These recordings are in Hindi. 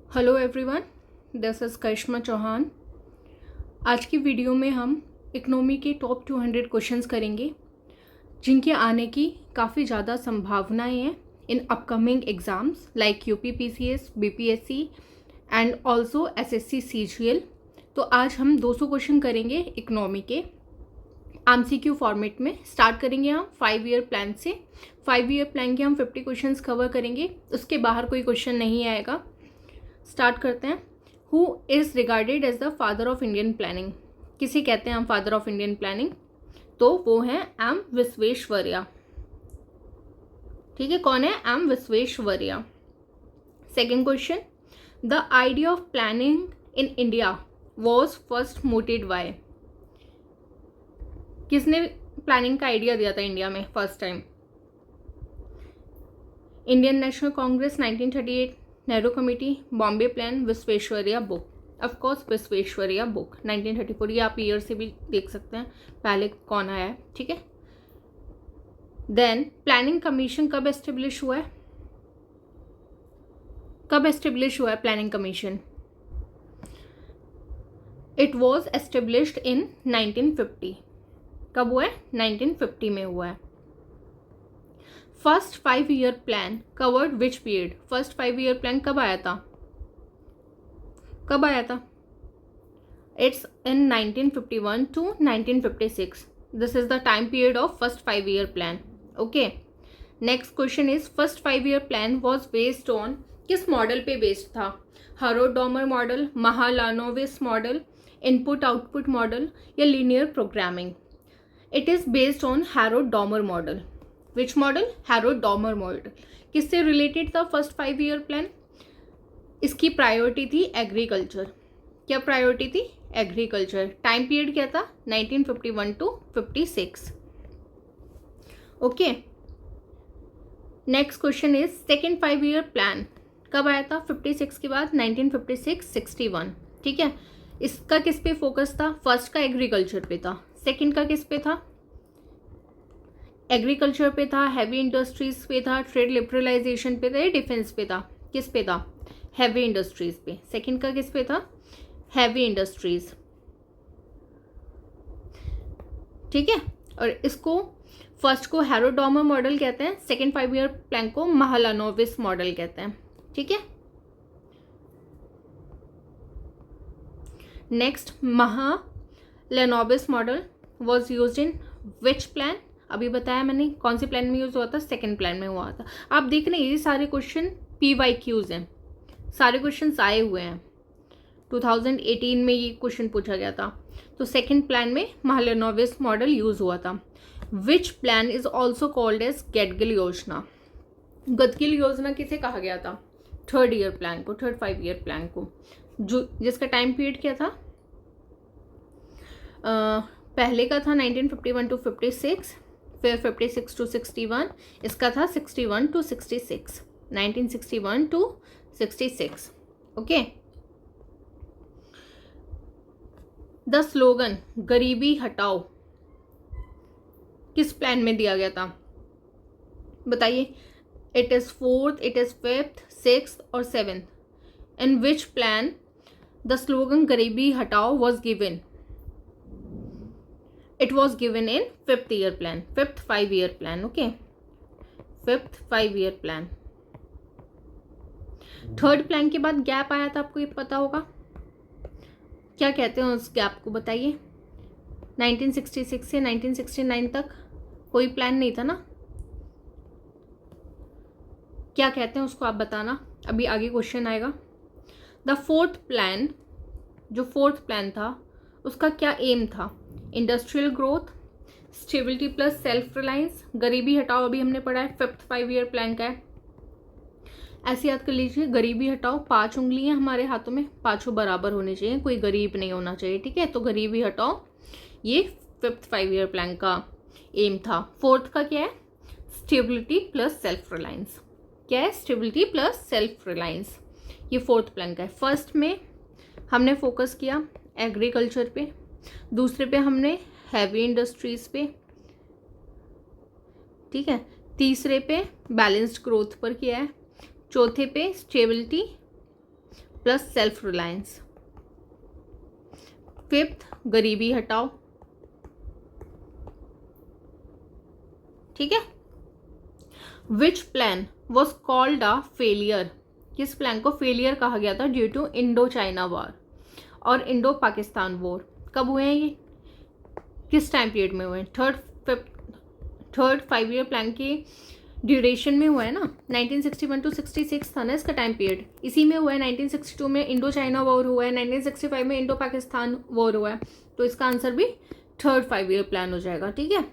हेलो एवरीवन, दिस इज़ करिश्मा चौहान। आज की वीडियो में हम इकोनॉमी के टॉप 200 क्वेश्चंस करेंगे जिनके आने की काफ़ी ज़्यादा संभावनाएं हैं in upcoming exams like UP PCS, BPSC and also SSC CGL. तो आज हम 200 क्वेश्चन करेंगे इकोनॉमी के एमसीक्यू फॉर्मेट में। स्टार्ट करेंगे हम 5 ईयर प्लान से। 5 ईयर प्लान के हम 50 क्वेश्चंस कवर करेंगे, उसके बाहर कोई क्वेश्चन नहीं आएगा। स्टार्ट करते हैं। Who is regarded as the father of Indian planning? किसे कहते हैं हम फादर ऑफ इंडियन प्लानिंग? तो वो हैं एम विश्वेश्वरैया। ठीक है, कौन है? M Visvesvaraya. Second question, the idea of planning in India was first mooted by? किसने प्लानिंग का आइडिया दिया था इंडिया में first time? Indian National Congress 1938, Nehru committee, Bombay plan, Visvesvaraya book. Of course Visvesvaraya book 1934। ये आप ईयर से भी देख सकते हैं पहले कौन आया है। ठीक है, देन प्लानिंग कमीशन कब एस्टेब्लिश हुआ है? कब एस्टेब्लिश हुआ है planning commission? It was established in 1950। कब हुआ है? 1950 में हुआ है। First 5 year plan covered which period? First 5 year plan कब आया था? कब आया था? It's in 1951 to 1956। This is the time period of first 5 year plan. Okay, next question is first 5 year plan was based on? किस मॉडल पे बेस्ड था? Harrod Domar model, Mahalanobis model, input output model या linear programming? It is based on Harrod Domar model. Which model? Harrod Domar model. किससे रिलेटेड था फर्स्ट 5 ईयर प्लान? इसकी प्रायोरिटी थी एग्रीकल्चर। क्या प्रायोरिटी थी? एग्रीकल्चर। टाइम पीरियड क्या था? 1951 to 56। Okay, next question is second 5 year plan कब आया था? 56 के बाद 1956, 61। ठीक है, इसका किस पे फोकस था? फर्स्ट का एग्रीकल्चर पे था, सेकेंड का किस पे था? एग्रीकल्चर पे था, हैवी इंडस्ट्रीज पे था, ट्रेड लिबरलाइजेशन पे था या डिफेंस पे था? किस पे था? हैवी इंडस्ट्रीज पे। सेकंड का किस पे था? Heavy industries. ठीक है, और इसको फर्स्ट को हैरोड-डॉमर मॉडल कहते हैं, सेकंड 5 ईयर प्लान को महालानोविस मॉडल कहते हैं। ठीक है, next, Mahalanobis model was used in which plan? अभी बताया मैंने कौन से प्लान में यूज हुआ था? सेकंड प्लान में हुआ था। आप देख रहे हैं ये सारे क्वेश्चन PYQs हैं, सारे क्वेश्चन आए हुए हैं। 2018 में ये क्वेश्चन पूछा गया था। तो सेकंड प्लान में महालानोविस मॉडल यूज हुआ था। Which plan is also called as Gadgil Yojana? Gadgil Yojana किसे कहा गया था? थर्ड ईयर प्लान को, थर्ड 5 ईयर प्लान को, जो जिसका टाइम पीरियड क्या था? पहले का था 1951 to 56, फिर 56 to 61, इसका था 61 to 66, 1961 to 66। Okay, the slogan Garibi Hatao किस प्लान में दिया गया था? बताइए। It is fourth, it is fifth, sixth और seventh? In which plan the slogan Garibi Hatao was given? It was given in 5th year plan, 5th 5 year plan. Okay, 5th 5 year plan. Third plan के बाद गैप आया था, आपको ये पता होगा। क्या कहते हैं उस गैप को? बताइए। 1966 से 1969 तक कोई प्लान नहीं था ना? क्या कहते हैं उसको आप बताना, अभी आगे क्वेश्चन आएगा। द फोर्थ प्लान, जो फोर्थ प्लान था उसका क्या एम था? Industrial growth, stability plus self Reliance, गरीबी हटाओ अभी हमने पढ़ा है, 5th 5 ईयर प्लान का है। ऐसे याद कर लीजिए, गरीबी हटाओ, 5 उंगलियां हमारे हाथों में, पांचों बराबर होने चाहिए, कोई गरीब नहीं होना चाहिए। ठीक है, तो गरीबी हटाओ ये 5th 5 ईयर प्लान का एम था। फोर्थ का क्या है? Stability plus self Reliance. क्या है? स्टेबिलिटी प्लस सेल्फ रिलायंस, ये फोर्थ प्लान का है। फर्स्ट में हमने फोकस किया एग्रीकल्चर पे, दूसरे पे हमने हैवी इंडस्ट्रीज पे, ठीक है, तीसरे पे बैलेंस्ड ग्रोथ पर किया है, चौथे पे stability plus self reliance. Fifth, गरीबी हटाओ, ठीक है। Which plan was called a failure, किस प्लान को फेलियर कहा गया था due to Indo China war और इंडो पाकिस्तान वॉर। कब हुए हैं ये, किस टाइम पीरियड में हुए हैं? थर्ड 5 ईयर प्लान की ड्यूरेशन में हुआ है ना, 1961 टू 66 था ना इसका टाइम पीरियड, इसी में हुआ है। 1962 में इंडो चाइना वॉर हुआ है, 1965 में इंडो पाकिस्तान वॉर हुआ है, तो इसका आंसर भी थर्ड 5 ईयर प्लान हो जाएगा, ठीक है।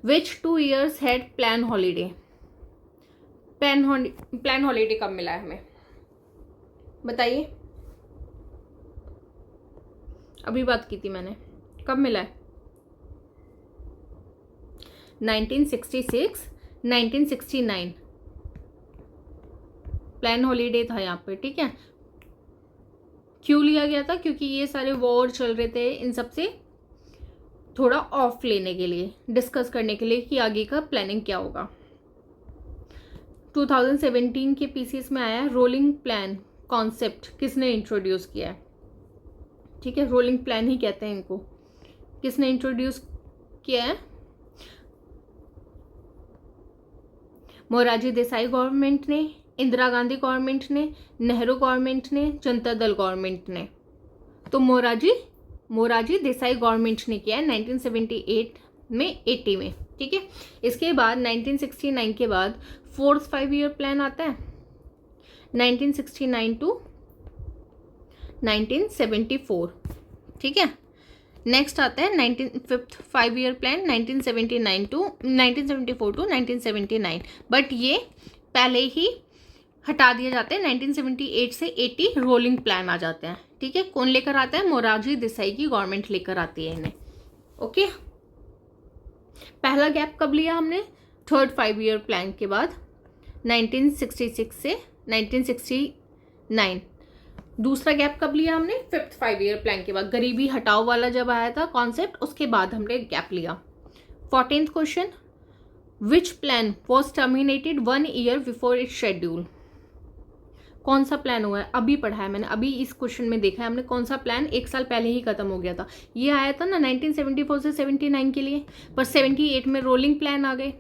विच 2 years had plan holiday, plan holiday कब मिला है हमें बताइए, अभी बात की थी मैंने, कब मिला है? 1966, 1969 प्लान हॉलीडे था यहाँ पे, ठीक है। क्यों लिया गया था? क्योंकि ये सारे वॉर चल रहे थे, इन सब से थोड़ा ऑफ लेने के लिए, डिस्कस करने के लिए कि आगे का प्लानिंग क्या होगा। 2017 के पीसीएस में आया रोलिंग प्लान कॉन्सेप्ट, किसने इंट्रोड्यूस किया है? ठीक है, रोलिंग प्लान ही कहते हैं इनको, किसने इंट्रोड्यूस किया है? मोरारजी देसाई गवर्नमेंट ने, इंदिरा गांधी गवर्नमेंट ने, नेहरू गवर्नमेंट ने, जनता दल गवर्नमेंट ने। तो मोरारजी देसाई गवर्नमेंट ने किया है 1978 में, 80 में, ठीक है। इसके बाद 1969 के बाद फोर्थ 5 ईयर प्लान आता है 1969 टू 1974, ठीक है। नेक्स्ट आता है fifth 5 year plan 1974 to 1979, but ये पहले ही हटा दिए जाते हैं। 1978 से 80 रोलिंग प्लान आ जाते हैं, ठीक है। कौन लेकर आता है? मोरारजी देसाई की गवर्नमेंट लेकर आती है इन्हें, ओके। पहला गैप कब लिया हमने? थर्ड 5 ईयर प्लान के बाद 1966 से 1969। दूसरा गैप कब लिया हमने? फिफ्थ 5 ईयर प्लान के बाद, गरीबी हटाओ वाला जब आया था कॉन्सेप्ट, उसके बाद हमने गैप लिया। 14th question, which plan was terminated 1 year before it's schedule. कौन सा प्लान हुआ है? अभी पढ़ा है मैंने, अभी इस क्वेश्चन में देखा है हमने, कौन सा प्लान 1 साल पहले ही खत्म हो गया था। ये आया था ना 1974 से 79 के लिए, पर 78 में रोलिंग प्लान आ गए,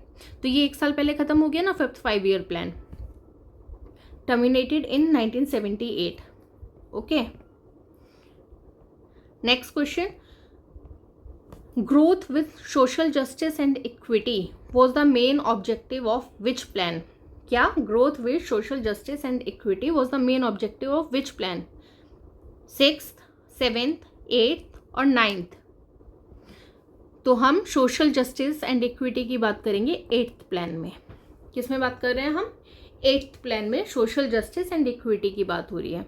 तो ये 1 साल पहले खत्म हो गया ना। Fifth 5 year plan terminated in 1978, okay. Next question, growth with social justice and equity was the main objective of which plan. क्या? Growth with social justice and equity was the main objective of which plan? 6th, 7th, 8th और 9th। तो हम सोशल जस्टिस एंड इक्विटी की बात करेंगे 8th प्लान में। किस में बात कर रहे हैं हम? 8th प्लान में सोशल जस्टिस एंड इक्विटी की बात हो रही है।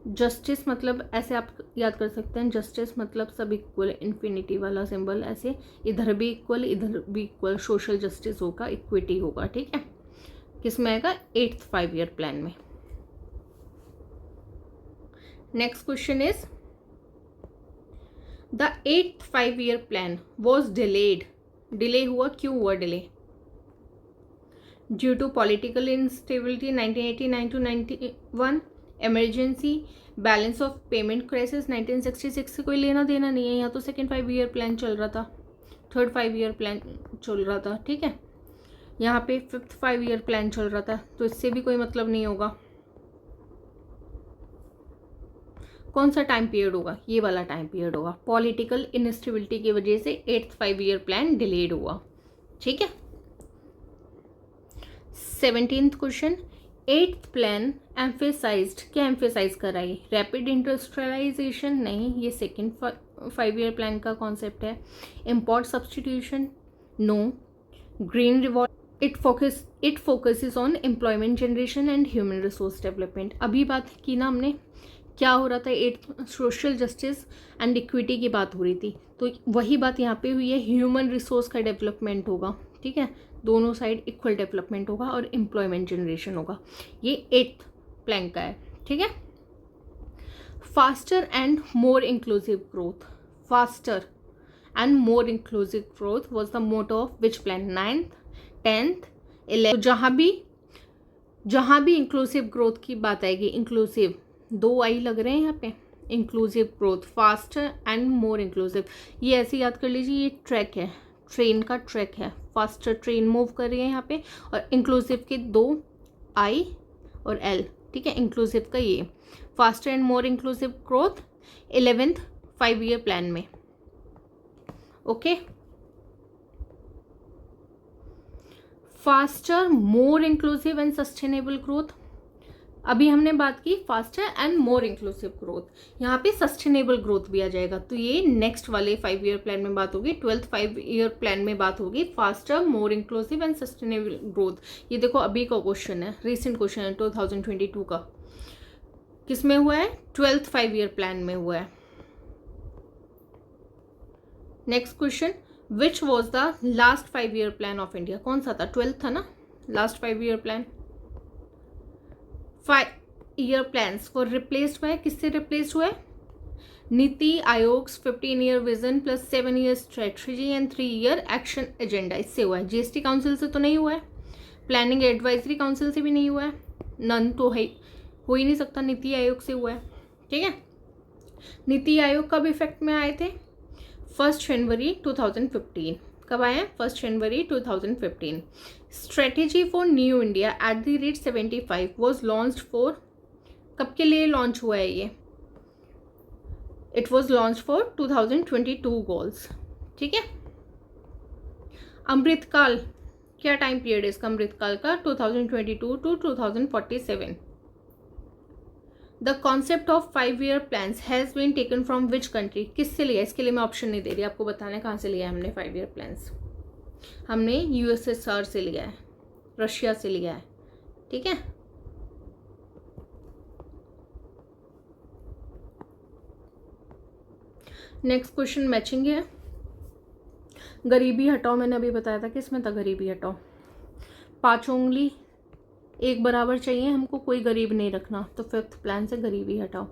जस्टिस मतलब ऐसे आप याद कर सकते हैं, जस्टिस मतलब सब इक्वल, इन्फिनिटी वाला सिंबल, ऐसे इधर भी इक्वल इधर भी इक्वल, सोशल जस्टिस होगा, इक्विटी होगा, ठीक है। किस में आएगा? 8th 5 ईयर प्लान में। Next question is, the 8th 5 year plan was delayed. Delay हुआ, क्यों हुआ delay? Due to political instability 1989 to 91, emergency, balance of payment crisis 1966 से कोई लेना देना नहीं है, यहाँ तो सेकेंड 5 ईयर प्लान चल रहा था, थर्ड 5 ईयर प्लान चल रहा था, ठीक है। यहाँ पे फिफ्थ 5 ईयर प्लान चल रहा था, तो इससे भी कोई मतलब नहीं होगा। कौन सा टाइम पीरियड होगा? ये वाला टाइम पीरियड होगा। पॉलिटिकल इनस्टेबिलिटी की वजह से 8th 5 ईयर प्लान डिलेड हुआ, ठीक है। 17th question, 8th plan emphasised, क्या एम्फेसाइज कराई? रैपिड इंडस्ट्रियलाइजेशन नहीं, ये सेकेंड 5 ईयर प्लान का कॉन्सेप्ट है। Import substitution no. Green revolt, it focuses on employment generation and human resource development. अभी बात की ना हमने, क्या हो रहा था? 8th social justice and equity की बात हो रही थी, तो वही बात यहाँ पे हुई है, ह्यूमन रिसोर्स का डेवलपमेंट होगा, ठीक है। दोनों साइड इक्वल डेवलपमेंट होगा और एम्प्लॉयमेंट जनरेशन होगा, ये 8th प्लान का है, ठीक है। Faster and more inclusive growth, faster and more inclusive growth was the motto of which plan? 9th, 10th, 11th। जहाँ भी इंक्लूसिव ग्रोथ की बात आएगी, इंक्लूसिव 2 आई लग रहे हैं यहाँ पे। Inclusive growth, faster and more inclusive, ये ऐसे याद कर लीजिए, ये ट्रैक है, ट्रेन का ट्रैक है, फास्टर ट्रेन मूव कर रही है यहाँ पे, और इंक्लूसिव के 2 आई और एल, ठीक है, इंक्लूसिव का ये faster and more inclusive growth 11th 5 year plan में। Okay, faster more inclusive and sustainable growth, अभी हमने बात की faster and more inclusive growth, यहाँ पे सस्टेनेबल ग्रोथ भी आ जाएगा, तो ये नेक्स्ट वाले 5 ईयर प्लान में बात होगी, 12th 5 ईयर प्लान में बात होगी faster more inclusive and sustainable growth. ये देखो अभी का क्वेश्चन है, रिसेंट क्वेश्चन है 2022 का, किस में हुआ है, 12th 5 ईयर प्लान में हुआ है। Next question, which was the last 5 year plan of India, कौन सा था, 12th था ना last 5 year plan. 5 year plans for replaced by, किससे रिप्लेस हुआ है, NITI Aayog 15 year vision plus 7 year strategy and 3 year action agenda, इससे हुआ है। जीएसटी काउंसिल से तो नहीं हुआ है, प्लानिंग एडवाइजरी काउंसिल से भी नहीं हुआ है, नन तो है, हो ही नहीं सकता, नीति आयोग से हुआ है, ठीक है। नीति आयोग कब इफेक्ट में आए थे, 1 जनवरी 2015, कब आए हैं, 1 जनवरी 2015। Strategy for new India @ 75 was launched for, कब के लिए लॉन्च हुआ है ये, it was launch for 2022 goals, ठीक है। अमृतकाल, क्या टाइम पीरियड है इसका अमृतकाल का, 2022 to 2047। The concept of 5 year plans has been taken from which country, किससे लिया, इसके लिए मैं ऑप्शन नहीं दे रही, आपको बताना है कहाँ से लिया है हमने 5 ईयर प्लान्स, हमने USSR से लिया है, रशिया से लिया है, ठीक है। नेक्स्ट क्वेश्चन मैचिंग है, गरीबी हटाओ, मैंने अभी बताया था किसमें था गरीबी हटाओ, 5 उंगली एक बराबर चाहिए हमको, कोई गरीब नहीं रखना, तो 5th प्लान से गरीबी हटाओ।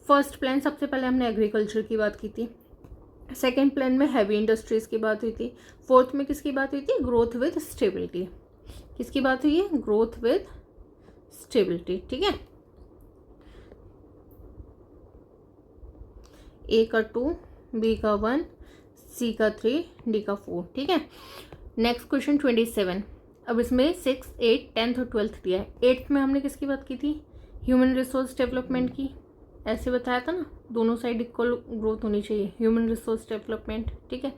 फर्स्ट प्लान सबसे पहले हमने एग्रीकल्चर की बात की थी, सेकेंड प्लान में हैवी इंडस्ट्रीज की बात हुई थी, 4th में किसकी बात हुई थी, ग्रोथ विद स्टेबिलिटी, किसकी बात हुई है, ग्रोथ विद स्टेबिलिटी, ठीक है। ए का 2, बी का 1, सी का 3, डी का 4, ठीक है। नेक्स्ट क्वेश्चन 27, अब इसमें 6, 8, 10th और 12th दिया है। 8th में हमने किसकी बात की थी, ह्यूमन रिसोर्स डेवलपमेंट की, ऐसे बताया था ना, दोनों साइड इक्वल ग्रोथ होनी चाहिए, ह्यूमन रिसोर्स डेवलपमेंट, ठीक है।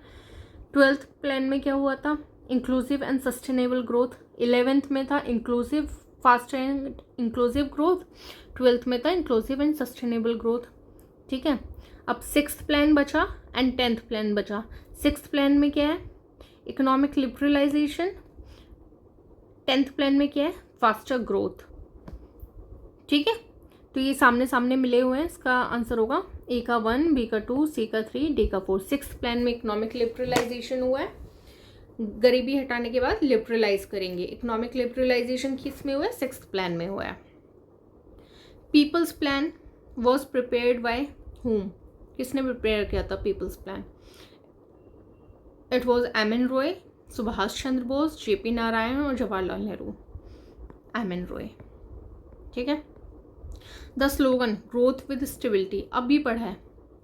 12th प्लान में क्या हुआ था, inclusive and sustainable growth. 11th में था inclusive, fast and inclusive growth, 12th में था इंक्लूसिव एंड सस्टेनेबल ग्रोथ, ठीक है। अब 6th प्लान बचा एंड 10th प्लान बचा। 6th प्लान में क्या है, इकोनॉमिक लिबरलाइजेशन, 10th प्लान में क्या है, फास्टर ग्रोथ, ठीक है। तो ये सामने सामने मिले हुए हैं, इसका आंसर होगा ए का 1, बी का 2, सी का 3, डी का 4। 6th प्लान में इकोनॉमिक लिबरलाइजेशन हुआ है, गरीबी हटाने के बाद लिबरलाइज करेंगे, इकोनॉमिक लिबरलाइजेशन किस में हुआ है, 6th प्लान में हुआ है। People's plan was prepared by whom, किसने प्रिपेयर किया था people's plan, it was M.N.. Roy, Subhash Chandra Bose, JP Narayan और जवाहरलाल नेहरू, एम.एन. रॉय, ठीक है। The slogan growth with stability, अब भी पढ़ा है,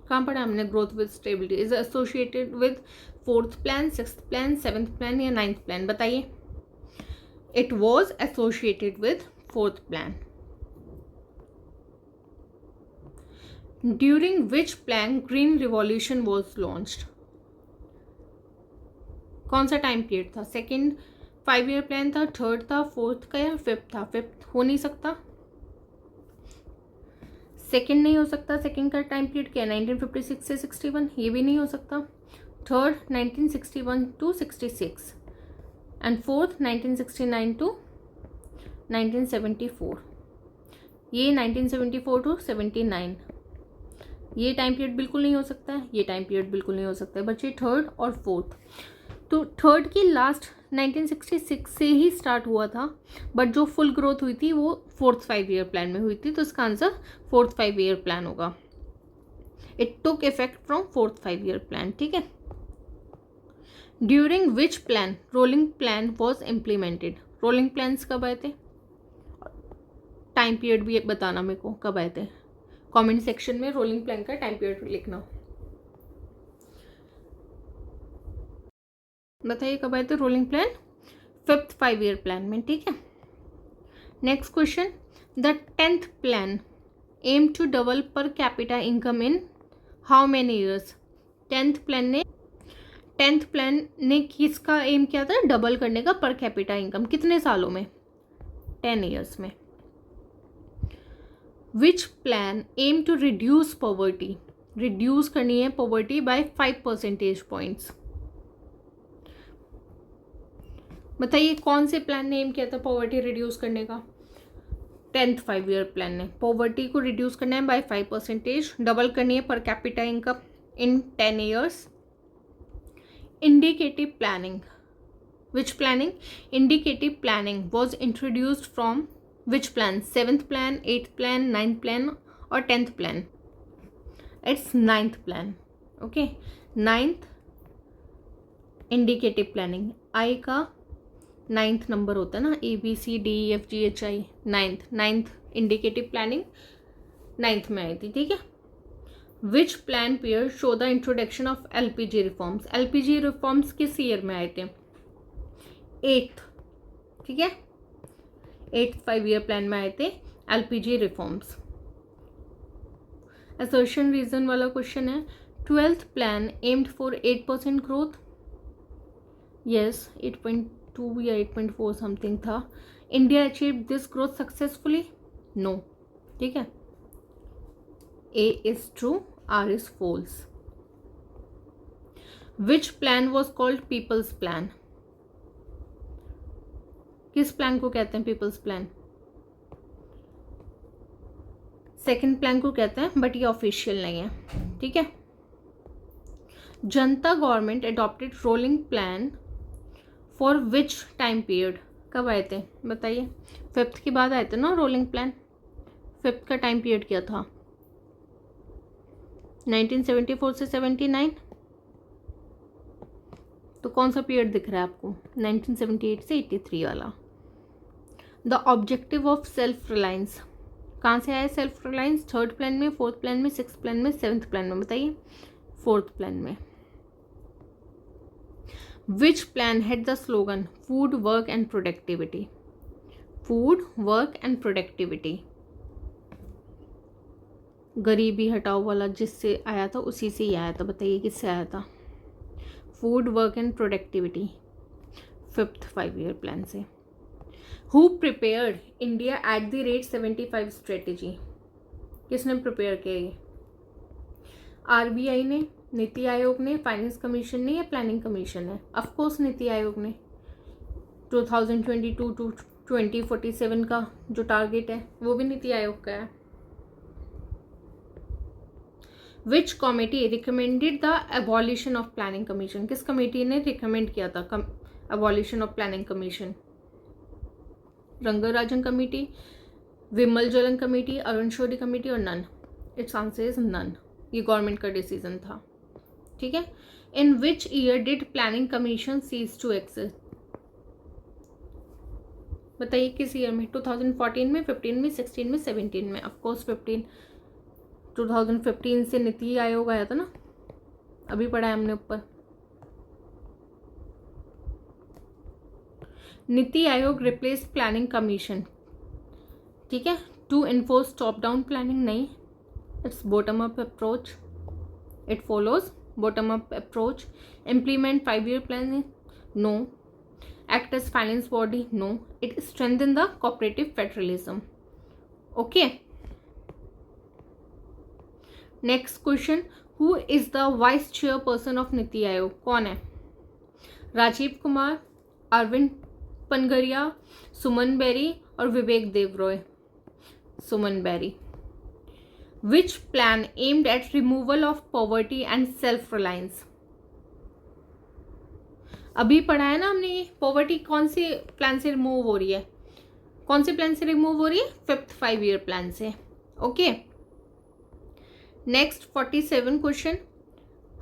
कहाँ पढ़ा हमने, growth with stability is associated with 4th plan, 6th plan, 7th plan या 9th प्लान, बताइए। It was associated with 4th plan. During which plan green revolution was launched, कौन सा टाइम पीरियड था, 2nd 5 ईयर प्लान था, 3rd था, 4th का या 5th था, 5th हो नहीं सकता, 2nd नहीं हो सकता, 2nd का टाइम पीरियड क्या है, 1956 से 61, ये भी नहीं हो सकता। 3rd 1961 to 66 and 4th 1969 to 1974, ये 1974 to 79, ये टाइम पीरियड बिल्कुल नहीं हो सकता है, ये टाइम पीरियड बिल्कुल नहीं हो सकता है बच्चे। 3rd और 4th, तो 3rd की लास्ट 1966 से ही स्टार्ट हुआ था, बट जो फुल ग्रोथ हुई थी वो 4th 5 ईयर प्लान में हुई थी, तो इसका आंसर 4th 5 ईयर प्लान होगा। It took effect from 4th 5 year plan, ठीक है। During which plan rolling plan was implemented, rolling plans कब आए थे, टाइम पीरियड भी बताना मेरे को कब आए थे, कमेंट सेक्शन में रोलिंग प्लान का टाइम पीरियड लिखना। बताइए कब आए थे rolling plan? 5th 5 year plan में, ठीक है। Next question, the 10th plan aim to double per capita income in how many years? 10th plan ने किसका एम किया था? डबल करने का पर कैपिटा इनकम। कितने सालों में? 10 ईयर्स में। Which plan aim to reduce poverty? Reduce करनी है पॉवर्टी बाय 5 परसेंटेज पॉइंट्स। बताइए कौन से प्लान ने एम किया था पॉवर्टी रिड्यूस करने का? 10th 5 ईयर प्लान ने पॉवर्टी को रिड्यूस करना है बाय 5%, डबल करनी है per capita income in 10 years. Indicative planning, which planning? Indicative planning was introduced from which plan? 7th plan, 8th plan, 9th plan और 10th plan? It's 9th plan. Okay, 9th indicative planning. आई का 9th नंबर होता है ना, ABCDEFGHI, 9th indicative planning 9th में आई थी, ठीक है। Which plan period show the introduction of LPG reforms? LPG reforms किस ईयर में आए थे? 8th, ठीक है, 8th 5 ईयर प्लान में आए थे LPG रिफॉर्म्स। असर्शन रीजन वाला क्वेश्चन है। 12th plan aimed for 8% growth. Yes, 8.2 या 8.4 समथिंग था। India achieve this growth successfully? No, ठीक है। A is true, R is false. Which plan was called people's plan? किस प्लान को कहते हैं पीपल्स प्लान? सेकंड प्लान को कहते हैं, बट ये ऑफिशियल नहीं है, ठीक है। जनता government adopted rolling plan for which time period? कब आए थे बताइए? 5th के बाद आए थे ना रोलिंग प्लान। 5th का टाइम पीरियड क्या था? 1974 से 79। तो कौन सा पीरियड दिख रहा है आपको? 1978 से 83 वाला। The objective of self reliance कहाँ से आया? सेल्फ रिलायंस 3rd प्लान में, 4th प्लान में, 6th प्लान में, 7th प्लान में? बताइए। 4th प्लान में। Which plan had the slogan food work and productivity? Food work and productivity. गरीबी हटाओ वाला जिससे आया था उसी से ही आया था। बताइए किससे आया था? Food work and productivity 5th 5 year plan से। Who prepared India at the rate 75 strategy? किसने प्रिपेयर किया ये? RBI ने, नीति आयोग ने, फाइनेंस कमीशन ने या प्लानिंग कमीशन है? ऑफकोर्स नीति आयोग ने। 2022 टू 2047 का जो टारगेट है वो भी नीति आयोग का है। Which committee recommended the abolition of planning commission? किस कमेटी ने रिकमेंड किया था abolition of planning commission? Rangarajan committee, Bimal Jalan committee, Arun Shourie committee और none? It's answer is none. ये गवर्नमेंट का डिसीजन था, ठीक है। In which year did planning commission cease to exist? बताइए किस ईयर में? 2014 में, 15 में, 16 में, 17 में? ऑफकोर्स 15। 2015 से नीति आयोग आया था ना, अभी पढ़ा है हमने ऊपर। NITI Aayog replace planning commission, ठीक है, to enforce top down planning? नहीं, it's bottom up approach. It follows bottom up approach. Implement 5 year plan? No. Act as finance body? No. It strengthen the cooperative federalism. Okay. Next question, who is the vice chairperson of NITI Aayog? कौन है? राजीव कुमार, अरविंद पनगरिया, सुमन बेरी और विवेक देवरॉय? सुमन berry. Which plan aimed at removal of poverty and self-reliance? अभी पढ़ा है ना हमने ये। पॉवर्टी कौन से प्लान से रिमूव हो रही है? कौन से प्लान से रिमूव हो रही है? 5th 5 ईयर प्लान से। Okay, next 47 question.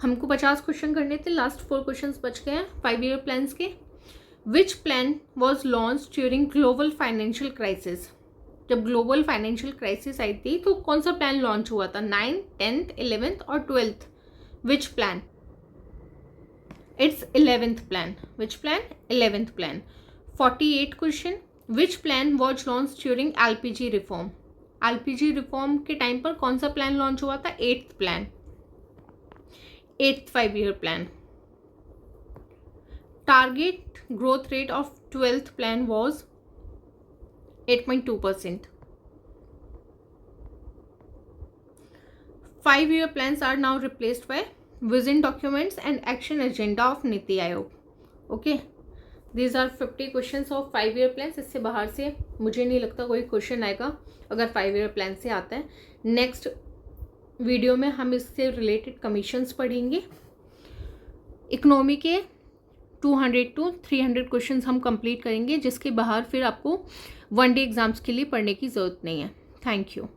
हमको 50 क्वेश्चन करने थे, लास्ट 4 क्वेश्चन बच गए हैं 5 ईयर प्लान्स के। विच plan was launch during global financial crisis? जब ग्लोबल फाइनेंशियल क्राइसिस आई थी तो कौन सा प्लान लॉन्च हुआ था? 9th, 10th, 11th और 12th? Which plan? It's 11th plan. Which plan? 11th plan. 48 question. Which plan was launch during LPG reform? LPG reform के टाइम पर कौन सा प्लान लॉन्च हुआ था? 8th plan. 8th 5-year plan. Target growth rate of 12th plan was 8.2%. 5-year plans are now replaced by vision documents and action agenda of Niti Aayog. Okay, these are 50 questions of 5-year plans. इससे बाहर से मुझे नहीं लगता कोई क्वेश्चन आएगा अगर 5-year plan से आता है. नेक्स्ट वीडियो में हम इससे रिलेटेड कमीशंस पढ़ेंगे. इकोनॉमी के 200 to 300 क्वेश्चंस हम कंप्लीट करेंगे, जिसके बाहर फिर आपको 1 day एग्जाम्स के लिए पढ़ने की ज़रूरत नहीं है. Thank you.